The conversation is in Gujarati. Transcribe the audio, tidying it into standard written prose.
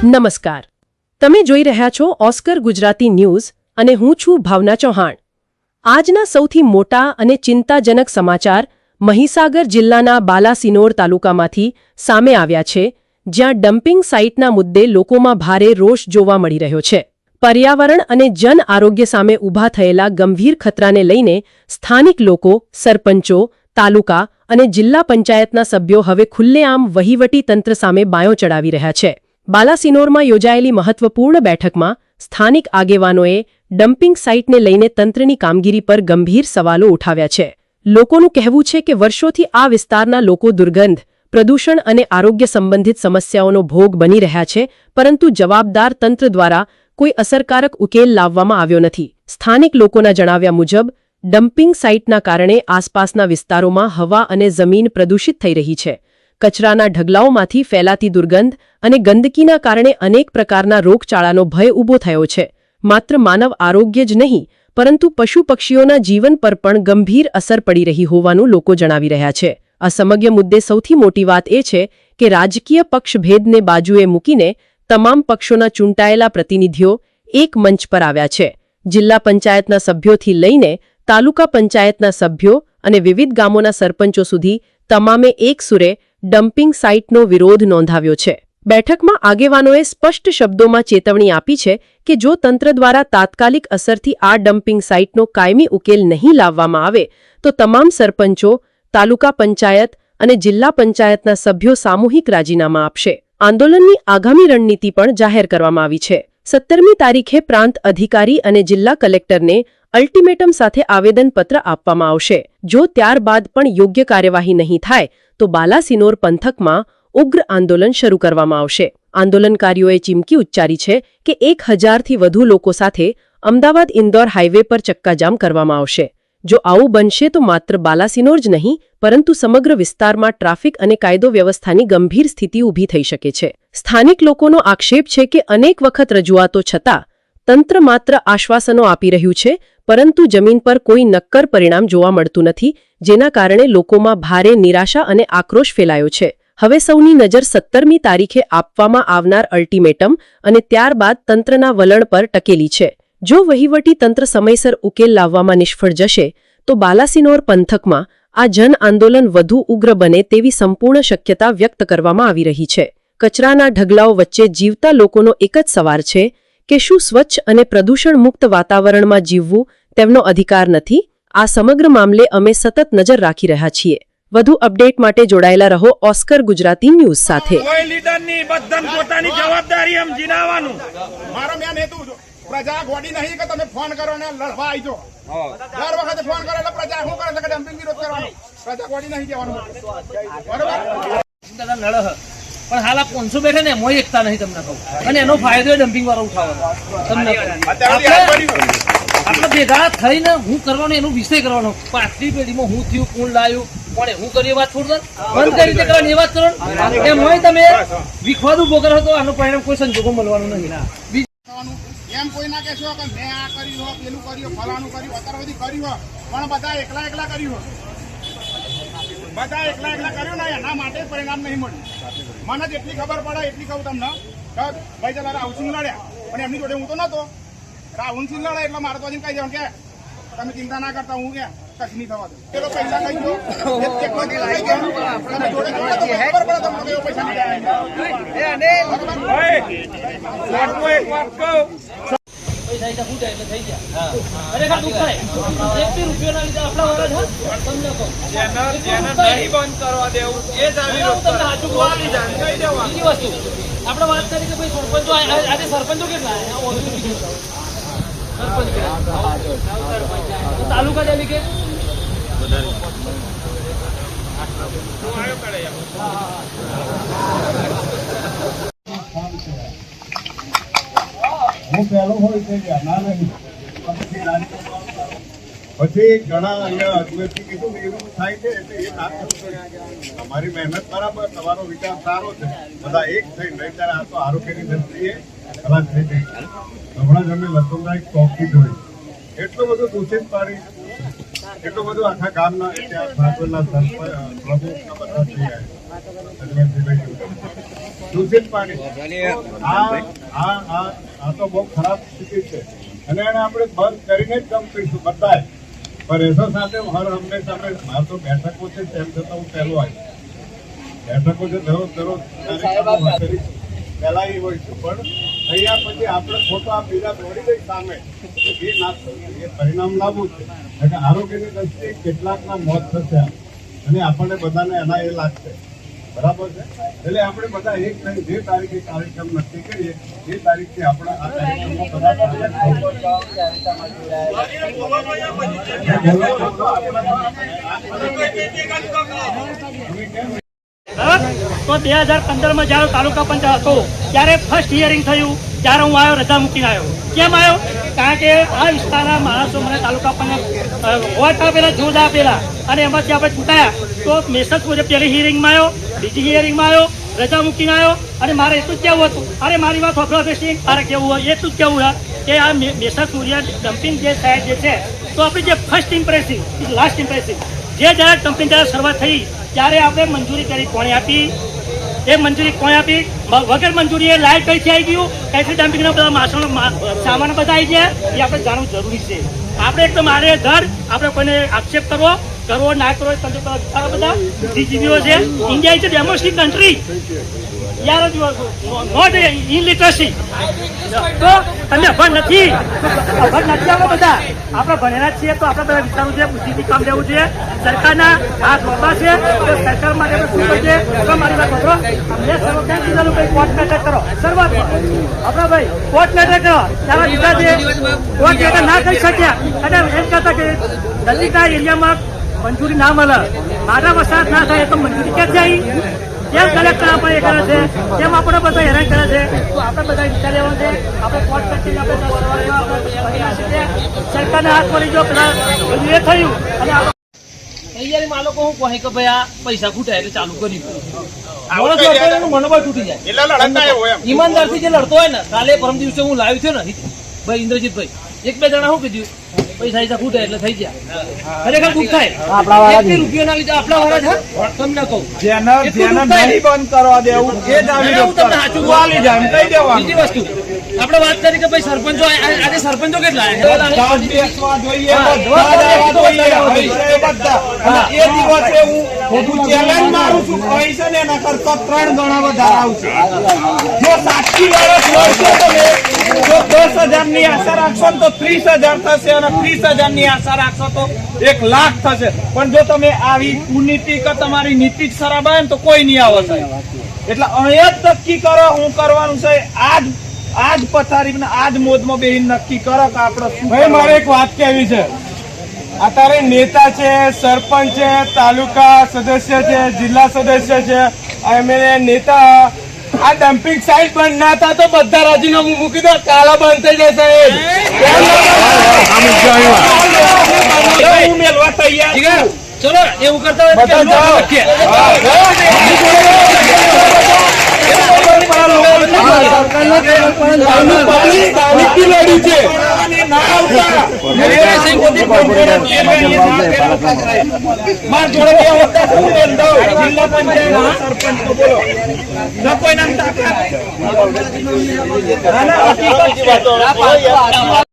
નમસ્કાર, તમે જોઈ રહ્યા છો ઓસ્કર ગુજરાતી ન્યૂઝ અને હું છું ભાવના ચૌહાણ। આજના સૌથી મોટા અને ચિંતાજનક સમાચાર મહીસાગર જિલ્લાના બાલાસિનોર તાલુકામાંથી સામે આવ્યા છે, જ્યાં ડમ્પિંગ સાઇટના મુદ્દે લોકોમાં ભારે રોષ જોવા મળી રહ્યો છે। પર્યાવરણ અને જન આરોગ્ય સામે ઊભા થયેલા ગંભીર ખતરાને લઈને સ્થાનિક લોકો, સરપંચો, તાલુકા અને જિલ્લા પંચાયતના સભ્યો હવે ખુલ્લેઆમ વહીવટી તંત્ર સામે બાયો ચડાવી રહ્યા છે। બાલાસિનોરમાં યોજાયેલી મહત્વપૂર્ણ બેઠકમાં સ્થાનિક આગેવાનોએ ડમ્પિંગ સાઇટને લઈને તંત્રની કામગીરી પર ગંભીર સવાલો ઉઠાવ્યા છે। લોકોનું કહેવું છે કે વર્ષોથી આ વિસ્તારના લોકો દુર્ગંધ, પ્રદૂષણ અને આરોગ્ય સંબંધિત સમસ્યાઓનો ભોગ બની રહ્યા છે, પરંતુ જવાબદાર તંત્ર દ્વારા કોઈ અસરકારક ઉકેલ લાવવામાં આવ્યો નથી। સ્થાનિક લોકોના જણાવ્યા મુજબ ડમ્પિંગ સાઇટના કારણે આસપાસના વિસ્તારોમાં હવા અને જમીન પ્રદૂષિત થઈ રહી છે। કચરાના ઢગલાઓમાંથી ફેલાતી દુર્ગંધ અને ગંદકીના કારણે અનેક પ્રકારના રોગચાળાનો ભય ઊભો થયો છે। માત્ર માનવ આરોગ્ય જ નહીં, પરંતુ પશુ પક્ષીઓના જીવન પર પણ ગંભીર અસર પડી રહી હોવાનું લોકો જણાવી રહ્યા છે। આ સમગ્ર મુદ્દે સૌથી મોટી વાત એ છે કે રાજકીય પક્ષભેદને બાજુએ મૂકીને તમામ પક્ષોના ચૂંટાયેલા પ્રતિનિધિઓ એક મંચ પર આવ્યા છે। જિલ્લા પંચાયતના સભ્યોથી લઈને તાલુકા પંચાયતના સભ્યો અને વિવિધ ગામોના સરપંચો સુધી તમામે એક સુરે ડમ્પિંગ સાઇટનો વિરોધ નોંધાવ્યો છે। બેઠકમાં આગેવાનોએ સ્પષ્ટ શબ્દોમાં ચેતવણી આપી છે કે જો તંત્ર દ્વારા તાત્કાલિક અસરથી આ ડમ્પિંગ સાઇટનો કાયમી ઉકેલ નહીં લાવવામાં આવે તો તમામ સરપંચો, તાલુકા પંચાયત અને જિલ્લા પંચાયતના સભ્યો સામૂહિક રાજીનામા આપશે। આંદોલનની આગામી રણનીતિ પણ જાહેર કરવામાં આવી છે। 17મી તારીખે પ્રાંત અધિકારી અને જિલ્લા કલેક્ટરને અલ્ટિમેટમ સાથે આવેદનપત્ર આપવામાં આવશે। જો ત્યારબાદ પણ યોગ્ય કાર્યવાહી નહીં થાય તો બાલાસિનોર પંથકમાં ઉગ્ર આંદોલન શરૂ કરવામાં આવશે। આંદોલનકારીઓએ ચીમકી ઉચ્ચારી છે કે 1000થી વધુ લોકો સાથે અમદાવાદ-ઇન્દોર હાઇવે પર ચક્કાજામ કરવામાં આવશે। જો આવું બનશે તો માત્ર બાલાસિનોર જ નહીં, પરંતુ સમગ્ર વિસ્તારમાં ટ્રાફિક અને કાયદો વ્યવસ્થાની ગંભીર સ્થિતિ ઊભી થઈ શકે છે। સ્થાનિક લોકોનો આક્ષેપ છે કે અનેક વખત રજૂઆતો છતાં તંત્ર માત્ર આશ્વાસનો આપી રહ્યું છે, પરંતુ જમીન પર કોઈ નક્કર પરિણામ જોવા મળતું નથી, જેના કારણે લોકોમાં ભારે નિરાશા અને આક્રોશ ફેલાયો છે। હવે સૌની નજર 17મી તારીખે આપવામાં આવનાર અલ્ટિમેટમ અને ત્યારબાદ તંત્રના વલણ પર ટકેલી છે। જો વહીવટી તંત્ર સમયસર ઉકેલ લાવવામાં નિષ્ફળ જશે તો બાલાસિનોર પંથકમાં આ જન આંદોલન વધુ ઉગ્ર બને તેવી સંપૂર્ણ શક્યતા વ્યક્ત કરવામાં આવી રહી છે। કચરાના ઢગલાઓ વચ્ચે જીવતા લોકોનો એક જ સવાલ છે કે શું સ્વચ્છ અને પ્રદૂષણ મુક્ત વાતાવરણમાં જીવવું તેમનો અધિકાર નથી? આ સમગ્ર મામલે અમે સતત નજર રાખી રહ્યા છીએ। વધુ અપડેટ માટે જોડાયેલા રહો ઓસ્કર ગુજરાતી ન્યૂઝ સાથે। કોઈ લીડરની બદન પોતાની જવાબદારી એમ જીનાવાનું। મારો મેન હેતુ પ્રજા ગોડી નહીં કે તમે ફોન કરો ને લડવા આવજો। દર વખતે ફોન કરો એટલે પ્રજા શું કરે છે કે ડમ્પિંગ વિરોધ કરવાનો। પ્રજા ગોડી નહીં જવાનું, બરોબર? પણ હાલ 500 બેઠે ને એમાં એકતા નહીં, તમને કહું, અને એનો ફાયદો ડમ્પિંગ વાળો ઉઠાવવાનો। તમને આપણે ભેગા થઈને હું કરવાનો, એનો વિષય કરવાનો। પાછલી પેઢીમાં હું થયું, કોણ લાવ્યું, કોણે હું કર્યું, વાત છોડ દો, બંધ કઈ રીતે કરવાની એ વાત કરો। એમાં તમે વિખવાદ ઉભો કરો તો આનું પરિણામ કોઈ સંજોગો મળવાનું નહીં। એમ કોઈ ના કહેશો કે મેં આ કર્યું, પેલું કર્યું, ફલાણું કર્યું, અત્યાર સુધી કર્યું, પણ બધા એકલા એકલા કર્યું। બધા એકલા એકલા કર્યું ને એના માટે પરિણામ નહીં મળ્યું। મને જેટલી ખબર પડે એટલી કહું તમને કે ભાઈ ચાલ રાહુલસિંહ લડ્યા, પણ એમની જોડે હું તો નતો। રાહુલસિંહ લડે એટલે મારે તો કહી દેવાનું કે તમે ચિંતા ના કરતા, હું ક્યાં કશું નહીં થવા દો। પેલો પૈસા કહી દો, તમે જોડે જોડે તો ખબર પડે તમને કેવો પૈસા આપણે વાત કરી કે ભાઈ સરપંચો આજે સરપંચો કેટલા તાલુકા ડેલિગેટ હું પહેલો હોય તે ના નહીં, પછી ઘણા અહીંયા અજમેરથી કીધું કે એવું થાય છે એટલે એ ના થવું પડે। તમારી મહેનત બરાબર, તમારો વિચાર સારો છે, બધા એક થઈ નહીં ત્યારે આ તો આરોગ્યની દ્રષ્ટિએ ખરાબ થઈ ગઈ। હમણાં જ અમે લખનભાઈ ચોકી જોઈ, એટલું બધું દૂષિત પાણી, એટલું બધું આખા ગામના ત્યાં ભાગવતના પ્રમુખના બધા થઈ આવ્યા। દૂષિત પાણી આ તો બહુ ખરાબ સ્થિતિ છે અને એને આપણે બંધ કરીને જ કામ કરીશું બધાય. પણ એસો સાથે હર હંમેશા મારે તો બેઠકો છે તેમ છતાં હું પહેલો આવીશ. બેઠકો છે દરરોજ પહેલા એ હોય છે પણ અહીંયા પછી આપણે ખોટો આ પીડા દોડી ગઈ સામે એ ના થયું. એ પરિણામ લાવવું છે એટલે આરોગ્યની દ્રષ્ટિએ કેટલાકના મોત થશે અને આપણને બધાને એના એ લાગશે. બરાબર છે. એટલે આપણે બધા એક થઈ જે તારીખે કાર્યક્રમ નક્કી કરીએ એ તારીખથી આપણે આ કાર્યક્રમમાં તો 2015 જયારે તાલુકા પંચાયત હતો ત્યારે ફર્સ્ટ હિયરિંગ થયું ત્યારે હું આવ્યો, રજા મૂકીને આવ્યો. કેમ આવ્યો? કારણ કે આ વિસ્તારના માણસો મને તાલુકા પંચાયત વોટ આપેલા, જોજ આપેલા અને એમાંથી આપણે ચૂંટાયા. તો મેસેજ મુજબ પહેલી હિયરિંગમાં આવ્યો, બીજી હિયરિંગમાં આવ્યો, રજા મૂકીને આવ્યો અને મારે એટલું જ કહેવું હતું. અરે મારી વાત હોફળો બેસી મારે કેવું હોય એટલું જ કહેવું હોય કે આ મેસેજ સૂર્ય ડમ્પિંગ જે સાહેબ જે છે તો આપણી જે ફર્સ્ટ ઇમ્પ્રેસિવ લાસ્ટ ઇમ્પ્રેસિવ જે જ્યારે ડમ્પિંગ જ્યારે શરૂઆત થઈ ત્યારે આપણે મંજૂરી કરી કોણે આપી? એ મંજૂરી કોણે આપી? વગર મંજૂરી એ લાઈટ કઈથી આવી ગયું, કઈથી ડમ્પિંગના બધા માસણો સામાન બધા આવી ગયા એ આપણે જાણવું જરૂરી છે. આપણે એકદમ આડે ઘર આપણે કોઈને આક્ષેપ કરવો ના કરવો બધા બુદ્ધિજીવીઓ છે. India is a democratic country, યાર નોટ ઇલિટરસી. તો તમે અભણ નથી આપણે બધા આપણે ભણેલા છીએ તો આપણે બધા વિચારવું છે, બુદ્ધિથી કામ લેવું છે. સરકારના હાથ લોબા છે તો સરકાર માટે આપણે શું કરીએ? તો મારી વાત કરો, અમને સર્વોચ્ચ કીધેલું ભાઈ કોર્ટ મેટર કરો શરૂઆતમાં આપણા ભાઈ કોર્ટ મેટર કરો. ત્યારે બીજા જે કોર્ટ મેટર ના કરી શક્યા અને એમ કહેતા કે નજીકના એરિયામાં મંજૂરી ના મળે, મારા વરસાદ ના થાય તો મંજૂરી ક્યાંથી આવી? કેમ કલેક્ટર આપણે એ કરે છે? કેમ આપણે બધા હેરાન કરે છે? તો આપણે બધા વિચાર લેવો છે. આપણે કોર્ટ કચેરી આપણે સરકારના હાથ પડી જો પેલા એ થયું અને તૈયારીમાં આ લોકો હું કહે કે ભાઈ આ પૈસા ખૂટ્યા એટલે ચાલુ કર્યું. માણસ લડતો હોય એનું મનોબળ તૂટી જાય. ઈમાનદારથી જે લડતો હોય ને, કાલે પરમ દિવસે હું લાવ્યો થયો ને ભાઈ ઇન્દ્રજીતભાઈ, એક બે જણા શું કીધું પૈસા પૈસા ખૂટે એટલે થઈ ગયા. ખરેખર દુઃખ થાય. રૂપિયા ના લીધે આપણા વાળા છે. તમને કહું જેને નહીં બંધ કરવા દેવું એ જ આવી જાય કહી દેવાનું. બીજી વસ્તુ આપણે વાત કરી કે ભાઈ સરપંચો આજે સરપંચો કેટલા એ દિવસે હું ચેલેન્જ મારું છું કહી છે ને એના કરતા 3 ગણા વધારે આવશે. જો 7 વર્ષ લડશો તમે જો 10,000 ની આશા રાખશો તો 30,000 થશે અને 30,000 ની આશા રાખશો તો 1 લાખ થશે. પણ જો તમે આવી કુનીતિ કે તમારી નીતિ જ ખરાબ આવે ને તો કોઈ નહીં આવે સાહેબ. એટલે અહીંયા જ નક્કી કરો હું કરવાનું છે. આજ પથારી આજ મોદમાં બેહીને નક્કી કરો કે આપણે શું. ભાઈ મારે એક વાત કહેવી છે. અત્યારે નેતા છે, સરપંચ છે, તાલુકા સદસ્ય છે, જિલ્લા સદસ્ય છે, એમએલએ નેતા આ ડમ્પિંગ સાઇટ બંધ ના થાય તો બધા રાજીનામું મૂકી દો, કાલા બંધ થઈ જશે. હું મેળવા તૈયાર. ચલો એવું કરતા હોય કોઈ નામ